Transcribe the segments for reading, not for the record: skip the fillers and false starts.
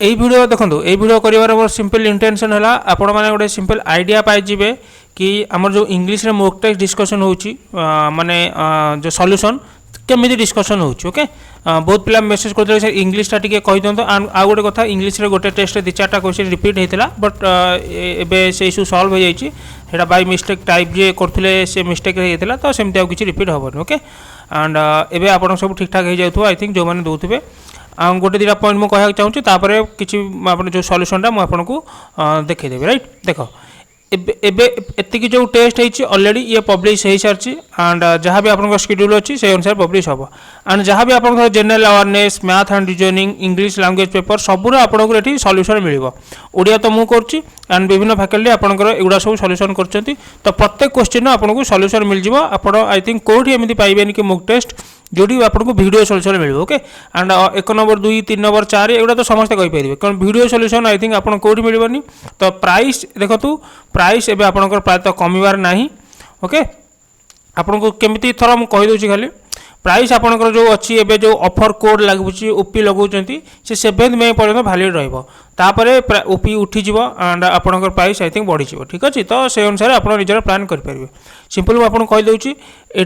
এই ভিডিও দেখুন, এই ভিডিও করিবার मोर सिंपल इंटेंशन है आपण मैंने गोटे सिंपल आइडिया पाइबे कि आमर जो इंग्लिश रे मॉक टेस्ट डिस्कशन होची माने जो सॉल्यूशन केमी डिस्कशन होची। ओके, बहुत पिला मेसेज करते सर इंग्लिशटा टिके कहि दियंतो। आ गोटे कथा, इंग्लिश रे गोटे टेस्ट दी चारटा क्वेश्चन रिपीट होता बट एबे से इशू सॉल्व हो जाइए। सेटा बाय मिस्टेक टाइप जे करथुले से मिस्टेक होता तो सेमती आ किछि रिपीट होबन। ओके, एंड एबे आपण सब ठीक ठाक हो जाउथो आई थिंक जो माने दोउथबे। गोटे दुटा पॉइंट मुझे कहना चाहूँगी तापर किसी जो सॉल्यूशनटा मुझे आपको देखदेवी। राइट, देख एति जो टेस्ट होती ऑलरेडी ये पब्लिश हो सारी एंड जहाँ भी आपको शेड्यूल अच्छी से अनुसार पब्लिश हम एंड जहाँ भी आप general awareness math and reasoning English language paper सबूर आपको ये सॉल्यूशन मिल ओडिया तो मुझे करुँची एंड विभिन्न फैकल्टी आपंकर एगुड़ा सब सॉल्यूशन कर तो प्रत्येक क्वेश्चन आपको सॉल्यूशन मिल जाव। आप आई थिंक कौटी एमती पाइबेनि कि मॉक टेस्ट जोटी आपको video solution mill. Okay, and 1 number 2 3 number 4 एगुड़ा तो समस्त कहींपर कारण वीडियो सॉल्यूशन आई थिंक आपको कौटी मिलबनी। तो प्राइस देखो प्राइस एवं आपंकर प्रायतः कमिबार नहीं। ओके, आपको केमिति थोड़ा मुझे कहीदे खाली प्राइस आपंकर जो अच्छी एवं जो ऑफर कोड लगुच ओपी लगुंट से 7 मई पर्यटन भैलिड रहीपर ओपी उठीज एंड आपंकर प्राइस आई थिंक बढ़ी। ठीक अच्छे, तो से अनुसार आप निजर प्लान करेंगे। सिंपल मुझे आपको कहीदे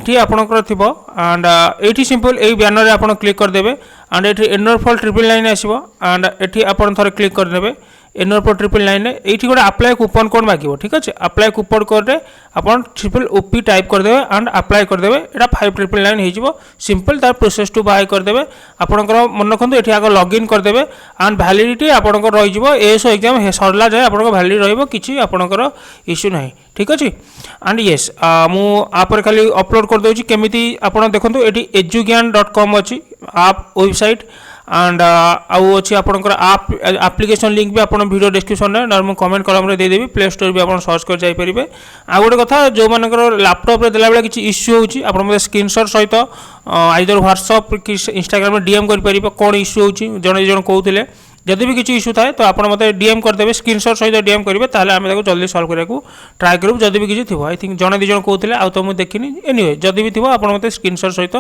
ये आपंकर थी एंड ये सिंपल यही बैनर आप क्लिक करदे एंड ये एनरफॉल 999 आसो एंड ये आप थे क्लिक करदे एनरफॉल 999 ये गोटे अप्लाई कूपन कोड मांगे। ठीक अच्छे, अप्लाई कूपन कोड आप ट्रिपल ओपी टाइप करदे एंड अप्लाई करदे यहाँ 5999 हो सिंपल तार प्रोसेस टू बाय करदे। आपंकर मन रखु ये आगे लॉगिन करदे एंड वैलिडिटी आपंकर रही एसओ एग्जाम सरला जाए आप वैलिड रही आपंकर इश्यू ना। ठीक अच्छे, एंड येस मुझे खाली अपलोड करदे केमी आप देखो ये edugyaan.com अच्छी आप वेबसाइट एंड आउ अच्छी आपंकर आप एप्लिकेशन लिंक भी आप वीडियो डिस्क्रिप्शन में मुझे कमेंट कलम में देदेवी। प्ले स्टोर भी आप सर्च कर जाइए। आ गोटे कथा जो मानकर लैपटॉप देला बेले किसी इश्यू होची आप स्क्रीनशॉट सहित आइदर व्हाट्सएप कि इंस्टाग्राम में डीएम करेंगे कौन इश्यू होची जड़े जन कहते जदि भी किसी इश्यू थाए तो आप मत डीएम करदे स्क्रीनशॉट सहित डीएम करेंगे ताहले आम जल्दी सॉल्व करने ट्राए करूँ। जदि भी किसी थी आई थिंक जड़े दिज कहते आ तो मुझे देखनी एनीवे जदि भी थी आप मत स्क्रीनशॉट सहित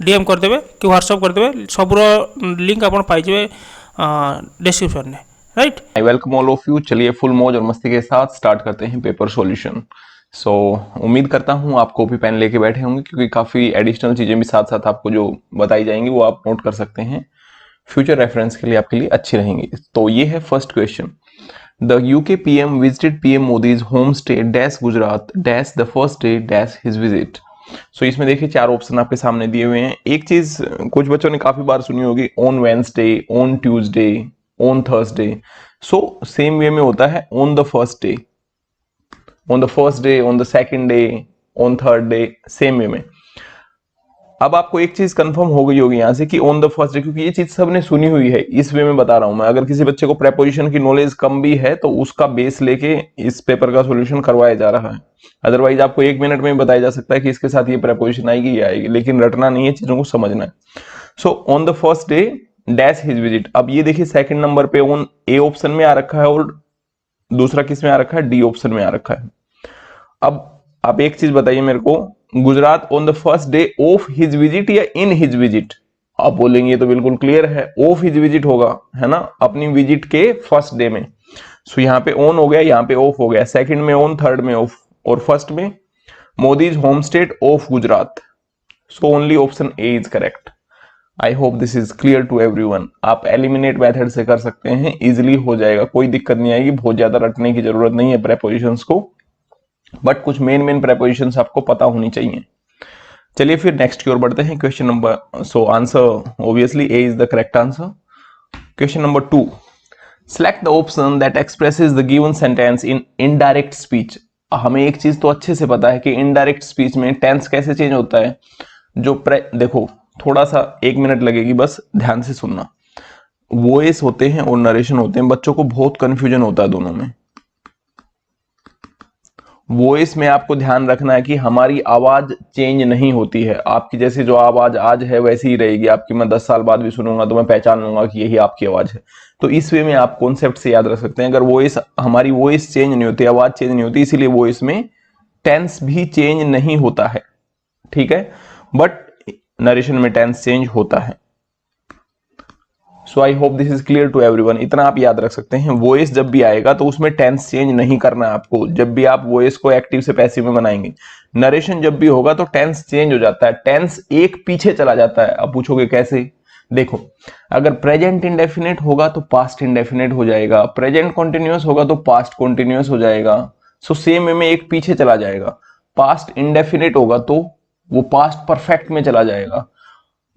डीएम करदे कि व्हाट्सएप करदे सबूर लिंक आप पाइबे डिस्क्रिप्शन में। Right, I welcome all of you. चलिए फुल मौज और मस्ती के साथ स्टार्ट करते हैं पेपर सॉल्यूशन। सो उम्मीद करता हूँ आप कॉपी पेन लेके बैठे होंगे क्योंकि काफी एडिशनल चीजें भी साथ साथ आपको जो बताई जाएंगी वो आप नोट कर सकते हैं, फ्यूचर रेफरेंस के लिए आपके लिए अच्छी रहेंगी। तो ये है first question. The UK PM visited PM Modi's home stay dash Gujarat dash the first day dash his visit. So इसमें देखिए 4 ऑप्शन आपके सामने दिए हुए हैं। एक चीज कुछ बच्चों ने काफी बार सुनी होगी, on Wednesday, on Tuesday, on Thursday. So same way में होता है on the first day, on the first day, on the second day, on third day, same way में। अब आपको एक चीज कंफर्म हो गई होगी यहां से कि ऑन द फर्स्ट डे, क्योंकि ये चीज सबने सुनी हुई है, इस वे में बता रहा हूं मैं। अगर किसी बच्चे को प्रेपोजिशन की नॉलेज कम भी है तो उसका बेस लेके इस पेपर का सॉल्यूशन करवाया जा रहा है। अदरवाइज आपको 1 मिनट में बताया जा सकता है कि इसके साथ ये प्रेपोजिशन आएगी या आएगी, लेकिन रटना नहीं है, चीजों को समझना है। So on the first day dash his visit. अब ये देखिए सेकंड नंबर पे ऑन ए ऑप्शन में आ रखा है और दूसरा किस में आ रखा है, डी ऑप्शन में आ रखा है। अब आप एक चीज बताइए मेरे को, Gujarat on the first day of his visit या इन हिज विजिट? आप बोलेंगे तो बिल्कुल क्लियर है, ऑफ हिज विजिट होगा, है ना, अपनी विजिट के फर्स्ट डे में। सो यहाँ पे ऑन हो गया, यहाँ पे ऑफ हो गया, सेकंड में ऑन, थर्ड में ऑफ और फर्स्ट में Modi's home state of Gujarat. So only option A is correct. I hope this is clear to everyone. आप एलिमिनेट मेथड से कर सकते हैं, इजिली हो जाएगा, कोई दिक्कत नहीं आएगी, बहुत ज्यादा रटने की जरूरत नहीं है प्रेपोजिशंस को, बट कुछ मेन प्रेपोजिशंस आपको पता होनी चाहिए। चलिए फिर नेक्स्ट की ओर बढ़ते हैं। Question number, so answer obviously A is the correct answer. Question number 2, select the option that expresses the given sentence in indirect speech. हमें एक चीज तो अच्छे से पता है कि इनडायरेक्ट स्पीच में टेंस कैसे चेंज होता है। जो देखो थोड़ा सा 1 मिनट लगेगी, बस ध्यान से सुनना। वॉइस होते हैं और नरेशन होते हैं, बच्चों को बहुत कंफ्यूजन होता है दोनों में। वॉइस में आपको ध्यान रखना है कि हमारी आवाज चेंज नहीं होती है, आपकी जैसे जो आवाज आज है वैसी ही रहेगी, आपकी मैं 10 साल बाद भी सुनूंगा तो मैं पहचान लूंगा कि यही आपकी आवाज है। तो इस वे में आप कॉन्सेप्ट से याद रख सकते हैं। अगर वॉइस, हमारी वॉइस चेंज नहीं होती, आवाज चेंज नहीं होती, इसीलिए वॉइस में टेंस भी चेंज नहीं होता है, ठीक है, बट नरेशन में टेंस चेंज होता है। So I hope this is clear to everyone. इतना आप याद रख सकते हैं, वॉइस जब भी आएगा तो उसमें टेंस चेंज नहीं करना है आपको। जब भी आप वॉइस को एक्टिव से पैसिव में बनाएंगे, नरेशन जब भी होगा तो टेंस चेंज हो जाता है, टेंस एक पीछे चला जाता है। अब पूछोगे कैसे? देखो, अगर प्रेजेंट इंडेफिनिट होगा तो पास्ट इंडेफिनिट हो जाएगा, प्रेजेंट कॉन्टिन्यूअस होगा तो पास्ट कॉन्टिन्यूअस हो जाएगा। सो सेम वे में एक पीछे चला जाएगा। पास्ट इंडेफिनिट होगा तो वो पास्ट परफेक्ट में चला जाएगा।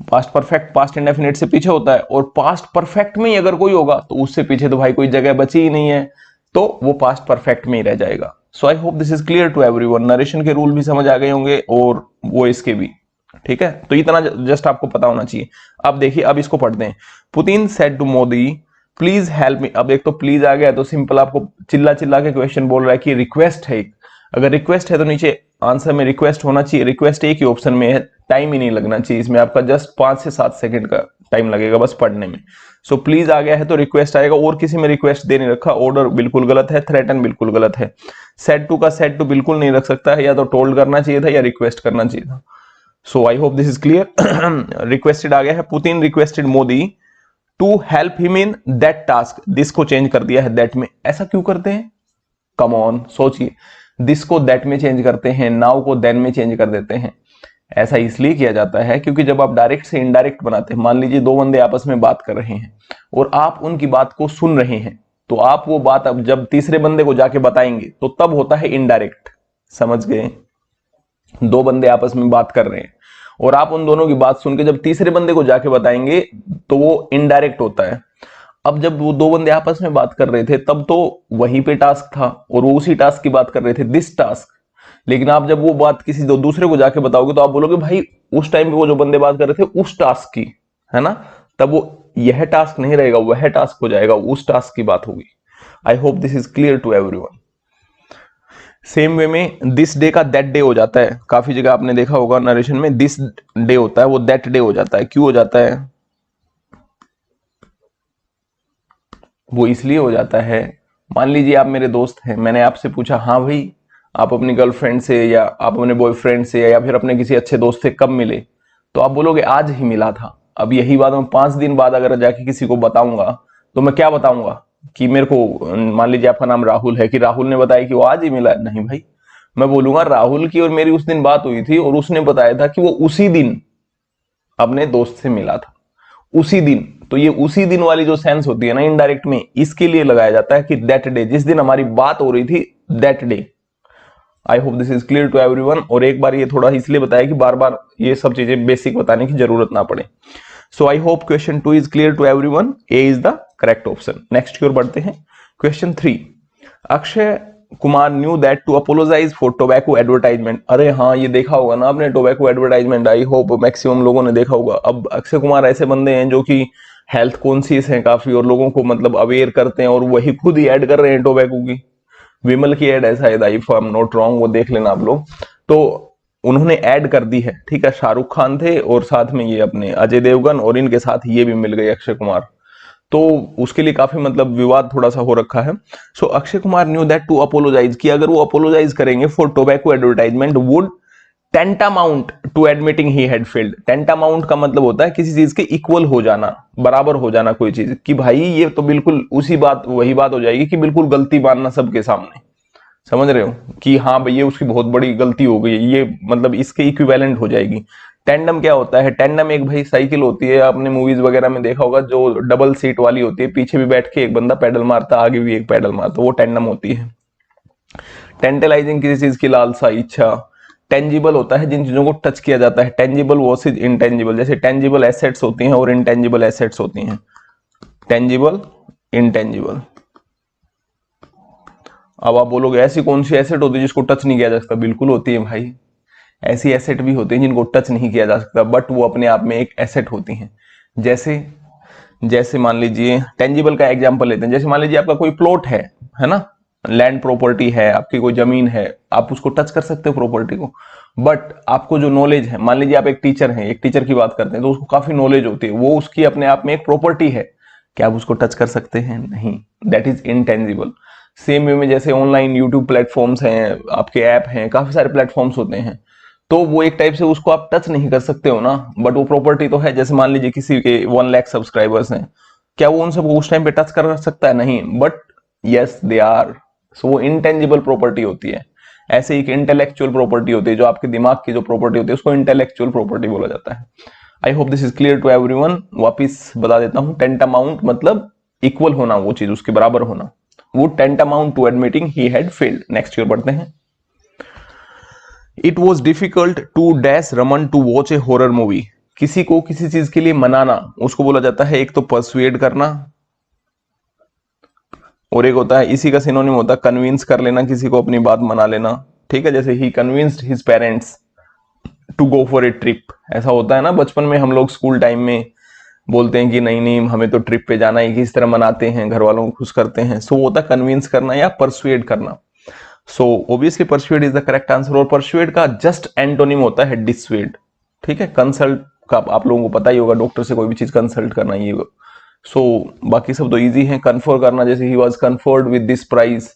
पास्ट परफेक्ट पास्ट इंडेफिनिट से पीछे होता है, और पास्ट परफेक्ट में ही अगर कोई होगा तो उससे पीछे तो भाई कोई जगह बची ही नहीं है, तो वो पास्ट परफेक्ट में ही रह जाएगा। So I hope this is clear to everyone. Narration के रूल भी समझ आ गए होंगे और वो इसके भी, ठीक है। तो इतना जस्ट आपको पता होना चाहिए। अब देखिए, अब इसको पढ़ते हैं। Putin said to Modi please help me. अब एक तो प्लीज आ गया तो सिंपल आपको चिल्ला चिल्ला के क्वेश्चन बोल रहा है कि रिक्वेस्ट है। अगर रिक्वेस्ट है तो नीचे आंसर में रिक्वेस्ट होना चाहिए। रिक्वेस्ट एक ही ऑप्शन में है, टाइम ही नहीं लगना चाहिए इसमें, आपका जस्ट 5 से 7 सेकंड का टाइम लगेगा बस पढ़ने में। सो प्लीज आ गया है तो रिक्वेस्ट आएगा, और किसी में रिक्वेस्ट दे नहीं रखा। ऑर्डर बिल्कुल गलत है, थ्रेटन बिल्कुल गलत है। सेड टू का सेड टू बिल्कुल नहीं रख सकता है, या तो टोल्ड करना चाहिए था या रिक्वेस्ट करना चाहिए था। So I hope this is clear. Requested आ गया है, Putin requested Modi to help him in that task. This को चेंज कर दिया है दैट में। ऐसा क्यों करते हैं? कम ऑन सोचिए। दिस को दैट में चेंज करते हैं, नाउ को देन में चेंज कर देते हैं। ऐसा इसलिए किया जाता है क्योंकि जब आप डायरेक्ट से इनडायरेक्ट बनाते हैं, मान लीजिए दो बंदे आपस में बात कर रहे हैं और आप उनकी बात को सुन रहे हैं, तो आप वो बात अब जब तीसरे बंदे को जाके बताएंगे तो तब होता है इनडायरेक्ट। समझ गए? दो बंदे आपस में बात कर रहे हैं और आप उन दोनों की बात सुन के जब तीसरे बंदे को जाके बताएंगे तो वो इनडायरेक्ट होता है। अब जब वो दो बंदे आपस में बात कर रहे थे तब तो वहीं पे टास्क था और वो उसी टास्क की बात कर रहे थे, दिस टास्क। लेकिन आप जब वो बात किसी दूसरे को जाके बताओगे तो आप बोलोगे भाई उस टाइम पे वो जो बंदे बात कर रहे थे उस टास्क की, है ना? तब वो यह टास्क नहीं रहेगा, वह टास्क हो जाएगा, उस टास्क की बात होगी। I hope this is clear to everyone. Same way में दिस डे का दैट डे हो जाता है। काफी जगह आपने देखा होगा नरेशन में दिस डे होता है, वो दैट डे हो जाता है। क्यों हो जाता है? वो इसलिए हो जाता है, मान लीजिए आप मेरे दोस्त हैं, मैंने आपसे पूछा हाँ भाई आप अपनी गर्लफ्रेंड से या आप अपने बॉयफ्रेंड से या फिर अपने किसी अच्छे दोस्त से कब मिले, तो आप बोलोगे आज ही मिला था। अब यही बात मैं 5 दिन बाद अगर जाके किसी को बताऊंगा तो मैं क्या बताऊंगा कि मेरे को, मान लीजिए आपका नाम राहुल है, कि राहुल ने बताया कि वो आज ही मिला है? नहीं भाई, मैं बोलूंगा राहुल की और मेरी उस दिन बात हुई थी और उसने बताया था कि वो उसी दिन अपने दोस्त से मिला था, उसी दिन। तो ये उसी दिन वाली जो सेंस होती है ना इनडायरेक्ट में, इसके लिए लगाया जाता है कि दैट डे, जिस दिन हमारी बात हो रही थी that day. I hope this is clear to everyone. और एक बार ये थोड़ा इसलिए बताया कि बार बार ये सब चीजें बेसिक बताने की जरूरत ना पड़े। So I hope question 2 is clear to everyone. A is the correct option. Next की ओर बढ़ते हैं। Question 3, Akshay Kumar knew that to apologise for tobacco advertisement. अरे हाँ, ये देखा होगा ना आपने tobacco advertisement. I hope maximum लोगों ने देखा होगा। अब अक्षय कुमार ऐसे बंदे हैं जो कि हेल्थ कॉन्शियस हैं काफी और लोगों को मतलब अवेयर करते हैं, और वही खुद ही ऐड कर रहे हैं टोबैको की। विमल की ऐड है शायद, if I am not wrong, वो देख लेना आप लोग। तो उन्होंने ऐड कर दी है, ठीक है। शाहरुख खान थे और साथ में ये अपने अजय देवगन, और इनके साथ ये भी मिल गए अक्षय कुमार। तो उसके लिए काफी मतलब विवाद थोड़ा सा हो रखा है। So Akshay Kumar knew that to apologise, कि अगर वो अपोलोजाइज करेंगे for tobacco advertisement would tantamount to admitting he had failed. Tantamount का मतलब होता है किसी चीज के इक्वल हो जाना, बराबर हो जाना कोई चीज, कि भाई ये तो बिल्कुल उसी बात वही बात हो जाएगी कि बिल्कुल गलती मानना सबके सामने। समझ रहे हो कि हाँ भाई ये उसकी बहुत बड़ी गलती हो गई, ये मतलब इसके इक्विवेलेंट हो जाएगी। टेंडम क्या होता है? टेंडम एक भाई साइकिल होती है, आपने मूवीज वगैरह में देखा होगा, जो डबल सीट वाली होती है, पीछे भी बैठ के एक बंदा पैडल मारता, आगे भी एक पैडल मारता, वो टेंडम होती है। टेंटलाइजिंग किसी चीज की लालसा, इच्छा। टेंजिबल होता है जिन चीजों को टच किया जाता है। टेंजिबल वर्सेस इनटेंजिबल, जैसे टेंजिबल एसेट्स होती हैं और इनटेंजिबल एसेट्स होती हैं। Tangible, intangible. अब आप बोलोगे ऐसी कौन सी एसेट होती है जिसको टच नहीं किया जा सकता? बिल्कुल होती है भाई, ऐसी एसेट भी होती है जिनको टच नहीं किया जा सकता, बट वो अपने आप में एक एसेट होती हैं। जैसे मान लीजिए टेंजिबल का एग्जांपल लेते हैं, जैसे मान लीजिए आपका कोई प्लॉट है ना, लैंड प्रॉपर्टी है, आपकी कोई जमीन है, आप उसको टच कर सकते हो प्रॉपर्टी को, बट आपको जो नॉलेज है, मान लीजिए आप एक टीचर हैं, एक टीचर की बात करते हैं तो उसको काफी नॉलेज होती है, वो उसकी अपने आप में एक प्रॉपर्टी है, क्या आप उसको टच कर सकते हैं? नहीं, that is intangible. Same way में जैसे ऑनलाइन यूट्यूब प्लेटफॉर्म्स हैं, आपके ऐप हैं, काफी सारे प्लेटफॉर्म्स होते हैं, तो वो एक टाइप से उसको आप टच नहीं कर सकते हो ना, बट वो प्रॉपर्टी तो है। जैसे मान लीजिए किसी के 1 लाख सब्सक्राइबर्स हैं, क्या वो उन सबको उस टाइम पे टच कर सकता है? नहीं, बट यस दे आर। सो वो इंटेंजिबल प्रॉपर्टी होती है। ऐसे एक इंटेलेक्चुअल प्रॉपर्टी होती है, जो आपके दिमाग की जो प्रॉपर्टी होती है उसको इंटेलेक्चुअल प्रॉपर्टी बोला जाता है। I hope this is clear to everyone. वापिस बता देता हूं, टेंटामाउंट मतलब इक्वल होना, वो चीज उसके बराबर होना। वो tantamount to admitting he had failed. Next year पढ़ते हैं। It was difficult to dash Raman to watch a horror movie. किसी को किसी चीज के लिए मनाना, उसको बोला जाता है एक तो परसुएड करना, और एक होता है, इसी का सिनोनिम होता है कन्विंस कर लेना, किसी को अपनी बात मना लेना। ठीक है, जैसे ही convinced his parents to go for a trip. ऐसा होता है ना, बचपन में हम लोग स्कूल टाइम में बोलते हैं कि नहीं नहीं हमें तो ट्रिप पे जाना है, किस तरह मनाते हैं, घर वालों को खुश करते हैं। सो वो होता है कन्विंस करना या परसुएड करना। So obviously persuade is the correct answer. और परसुएड का जस्ट एंटोनिम होता है डिसुएड। ठीक है, कंसल्ट का आप लोगों को पता ही होगा, डॉक्टर से कोई भी चीज कंसल्ट करना ये। सो बाकी सब तो इजी है। कन्फर करना, जैसे ही was conferred with this prize,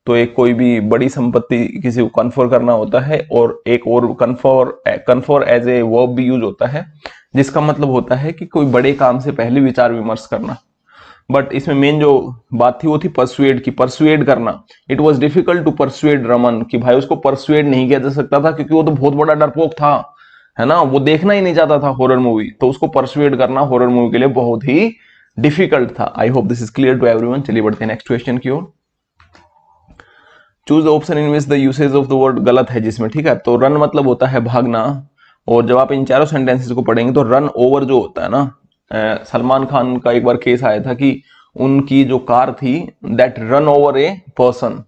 तो एक कोई भी बड़ी संपत्ति किसी को कन्फर करना होता है। और एक और कन्फर एज ए वर्ब भी यूज होता है, जिसका मतलब होता है कि कोई बड़े काम से पहले विचार विमर्श करना। बट इसमें मेन जो बात थी वो थी परसुएड की, परसुएड करना। It was difficult to persuade Raman, कि भाई उसको परसुएड नहीं किया जा सकता था क्योंकि वो तो बहुत बड़ा डरपोक था, है ना, वो देखना ही नहीं चाहता था हॉरर मूवी। तो उसको परसुएड करना हॉरर मूवी के लिए बहुत ही डिफिकल्ट था। I hope this is clear to everyone. चलिए बढ़ते हैं नेक्स्ट क्वेश्चन की ओर। Choose the option in which the usage of the word गलत है जिसमें। ठीक है, तो रन मतलब होता है भागना, और जब आप इन चारों सेंटेंसेस को पढ़ेंगे तो रन ओवर जो होता है ना, सलमान खान का एक बार केस आया था कि उनकी जो कार थी that run over a person.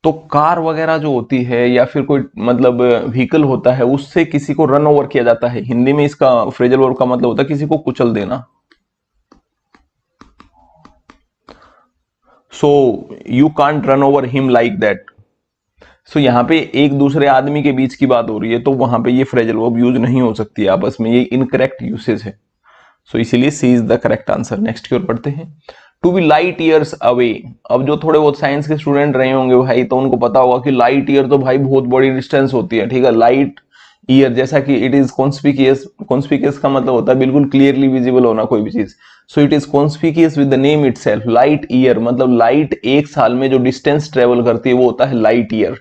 तो कार वगैरह जो होती है या फिर कोई मतलब व्हीकल होता है, उससे किसी को रन ओवर किया जाता है। हिंदी में इसका फ्रेजल वर्ब का मतलब होता है किसी को कुचल देना। So you can't run over him like that. So यहाँ पे एक दूसरे आदमी के बीच की बात हो रही है, तो वहां पे ये फ्रेजल वर्ब यूज नहीं हो सकती है आपस में, ये इनकरेक्ट यूसेज है। सो इसीलिए C is the correct answer. Next की ओर पढ़ते हैं। To be light years away. अब जो थोड़े बहुत साइंस के स्टूडेंट रहे होंगे भाई, तो उनको पता होगा कि लाइट ईयर तो भाई बहुत बड़ी डिस्टेंस होती है। ठीक है, लाइट ईयर जैसा कि इट इज कॉन्स्पिकियस। कॉन्स्पिकियस का मतलब होता है बिल्कुल क्लियरली विजिबल होना कोई भी चीज। So it is conspicuous with the name itself. Light year मतलब लाइट एक साल में जो डिस्टेंस ट्रेवल करती है वो होता है लाइट ईयर।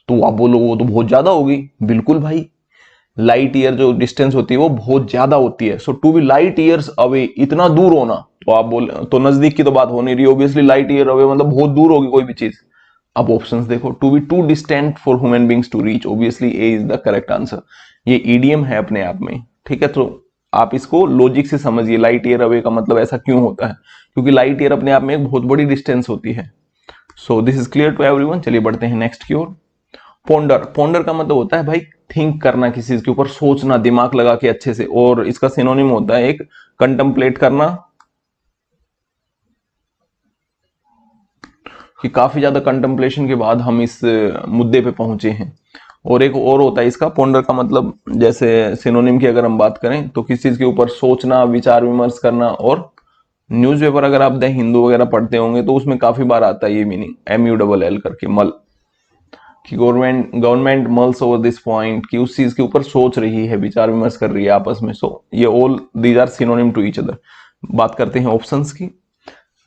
तो आप बोलो वो तो बहुत ज्यादा होगी। बिल्कुल भाई, लाइट ईयर जो डिस्टेंस होती है वो बहुत ज्यादा होती है। So to be light years away, इतना दूर होना। तो आप बोल तो नजदीक की तो बात हो नहीं रही, ऑब्वियसली लाइट ईयर अवे मतलब बहुत दूर होगी कोई भी चीज। अब ऑप्शंस देखो। To be too distant for human beings to reach, obviously A is the correct answer. ये ईडियम है अपने आप में। ठीक है, तो आप इसको लॉजिक से समझिए, लाइट ईयर अवे का मतलब ऐसा क्यों होता है, क्योंकि लाइट ईयर अपने आप में एक बहुत बड़ी डिस्टेंस होती है। So this is clear to everyone. चलिए बढ़ते हैं नेक्स्ट की ओर। पोंडर, पोंडर का मतलब होता है भाई थिंक करना, किसी चीज के ऊपर सोचना, दिमाग लगा के अच्छे से। और इसका सिनोनिम होता है एक कंटेम्पलेट करना, कि काफी ज्यादा कंटेम्पलेशन के बाद हम इस मुद्दे पे पहुंचे हैं। और एक और होता है इसका पोंडर का मतलब, जैसे सिनोनिम की अगर हम बात करें तो किसी चीज के ऊपर सोचना, विचार विमर्श करना। और न्यूज़पेपर अगर आप द हिंदू वगैरह पढ़ते होंगे तो उसमें काफी बार आता है ये मीनिंग, MULL करके, मल, कि government mulls over this point, कि उस चीज के ऊपर सोच रही है, विचार विमर्श कर रही है आपस में। सो ये all these are synonym to each other. बात करते हैं ऑप्शंस की।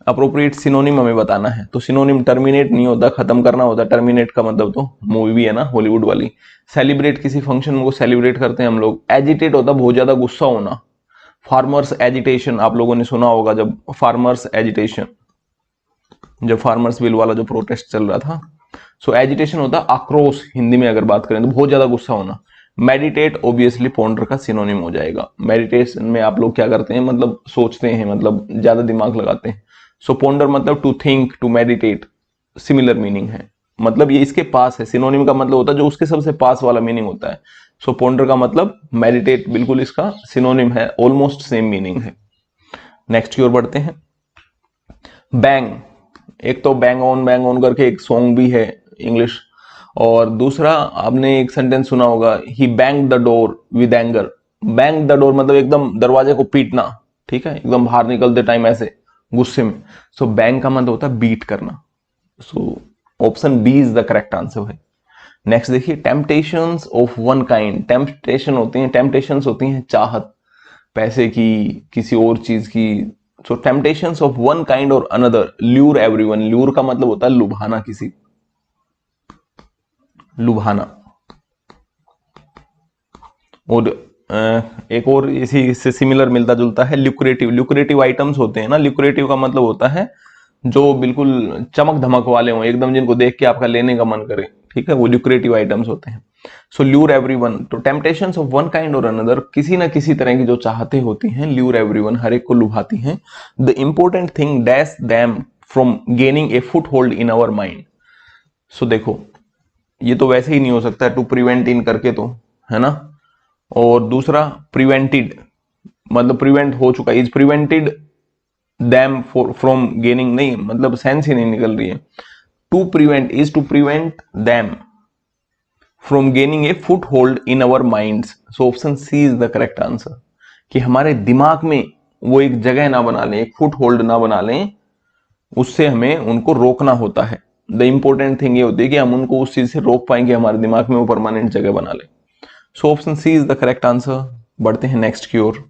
अप्रोप्रिएट सिनोनिम हमें बताना है, तो सिनोनिम टर्मिनेट नहीं होता, खत्म करना होता। टर्मिनेट का मतलब तो मूवी भी है ना, हॉलीवुड वाली। सेलिब्रेट, किसी फंक्शन को सेलिब्रेट करते हैं हम लोग। एजिटेट होता बहुत ज्यादा गुस्सा होना। फार्मर्स एजिटेशन आप लोगों ने सुना होगा, जब फार्मर्स एजिटेशन, जब फार्मर्स बिल वाला जो प्रोटेस्ट चल रहा था। सो एजिटेशन होता है आक्रोश, हिंदी में अगर बात करें तो बहुत ज्यादा गुस्सा होना। मेडिटेट ऑब्वियसली पोंडर का सिनोनिम हो जाएगा। मेडिटेशन में आप लोग क्या करते हैं, मतलब सोचते हैं, मतलब ज्यादा दिमाग लगाते हैं। सो पोंडर मतलब to think, to meditate, similar meaning है, मतलब ये इसके पास है। सिनोनिम का मतलब होता है जो उसके सबसे पास वाला मीनिंग होता है। सो पोंडर का मतलब मेडिटेट, बिल्कुल इसका सिनोनिम है, ऑलमोस्ट सेम मीनिंग है। नेक्स्ट की ओर बढ़ते हैं। बैंग, एक तो बैंग ऑन करके एक सॉन्ग भी है इंग्लिश, और दूसरा आपने एक सेंटेंस सुना होगा, he bang the door with anger. Bang the door मतलब एकदम दरवाजे को पीटना, ठीक है, एकदम बाहर निकलते टाइम ऐसे गुस्से में। सो बैंग का मतलब होता है बीट करना। So option B is the correct answer है। नेक्स्ट देखिए, temptations of one kind. Temptations होती हैं चाहत, पैसे की, किसी और चीज की, so temptations of one kind और अनदर ल्यूर एवरीवन। ल्यूर का मतलब होता है लुभाना, किसी लुभाना। और एक और इसी इससे सिमिलर मिलता जुलता है ल्यूक्रेटिव। ल्यूक्रेटिव आइटम्स होते हैं ना, ल्यूक्रेटिव का मतलब होता है जो बिल्कुल चमक धमक वाले हों, एकदम जिनको देख के आपका लेने का मन करे, ठीक है, वो ल्यूक्रेटिव आइटम्स होते हैं। सो ल्यूर एवरीवन, तो टेम्पटेशंस ऑफ वन काइंड और अनदर, किसी ना किसी तरह की जो चाहते होती हैं, ल्यूर एवरीवन, हर एक को लुभाती हैं। The important thing dash them from gaining a foothold in our mind. So देखो, ये तो वैसे ही नहीं हो सकता टू प्रिवेंट इन करके, तो है ना। और दूसरा प्रिवेंटेड, मतलब प्रिवेंट हो चुका, is prevented them from gaining, नहीं मतलब सेंस ही नहीं निकल रही है। To prevent is to prevent them from gaining a foothold in our minds. So option C is the correct answer, कि हमारे दिमाग में वो एक जगह ना बना लें, एक फुट होल्ड ना बना लें, उससे हमें उनको रोकना होता है। द इंपॉर्टेंट थिंग ये होती है कि हम उनको उस चीज से रोक पाएंगे, हमारे दिमाग में वो परमानेंट जगह बना ले। So option C is the correct answer. बढ़ते हैं नेक्स्ट की ओर।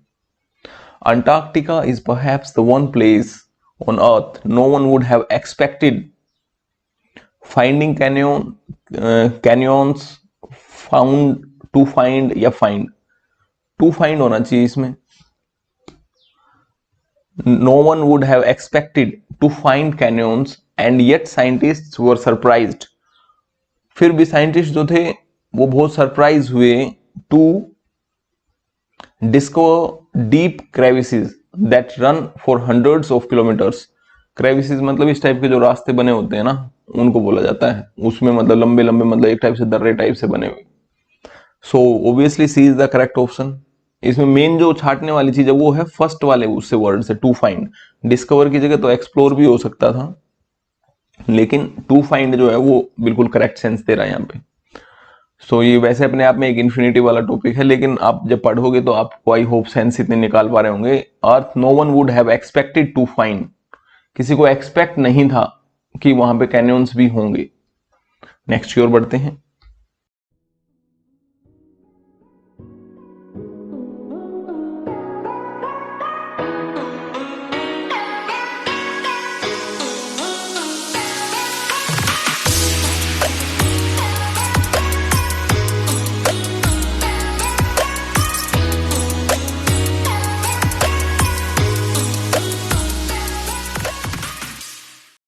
Antarctica is perhaps the one place on earth no one would have expected finding canyons found to find, या फाइंड, टू फाइंड होना चाहिए इसमें। No one would have expected to find canyons and yet scientists were surprised. फिर भी scientist जो थे वो बहुत सरप्राइज हुए to discover deep crevices that run for hundreds of kilometres. Crevices मतलब इस टाइप के जो रास्ते बने होते हैं ना, उनको बोला जाता है। उसमें मतलब लंबे लंबे, मतलब एक टाइप से दर्रे टाइप से बने हुए। So obviously C is the correct option. इसमें मेन जो छाटने वाली चीज है वो है फर्स्ट वाले उससे वर्ड से, टू फाइंड। डिस्कवर की जगह तो एक्सप्लोर भी हो सकता था, लेकिन टू फाइंड जो है वो बिल्कुल करेक्ट सेंस दे रहा है यहाँ पे। सो ये वैसे अपने आप में एक इन्फिनिटी वाला टॉपिक है, लेकिन आप जब पढ़ोगे तो आपको आई होप सेंस इतने निकाल पा रहे होंगे। Earth no one would have expected to find, किसी को एक्सपेक्ट नहीं था कि वहां पे कैनियंस भी होंगे। नेक्स्ट की ओर बढ़ते हैं।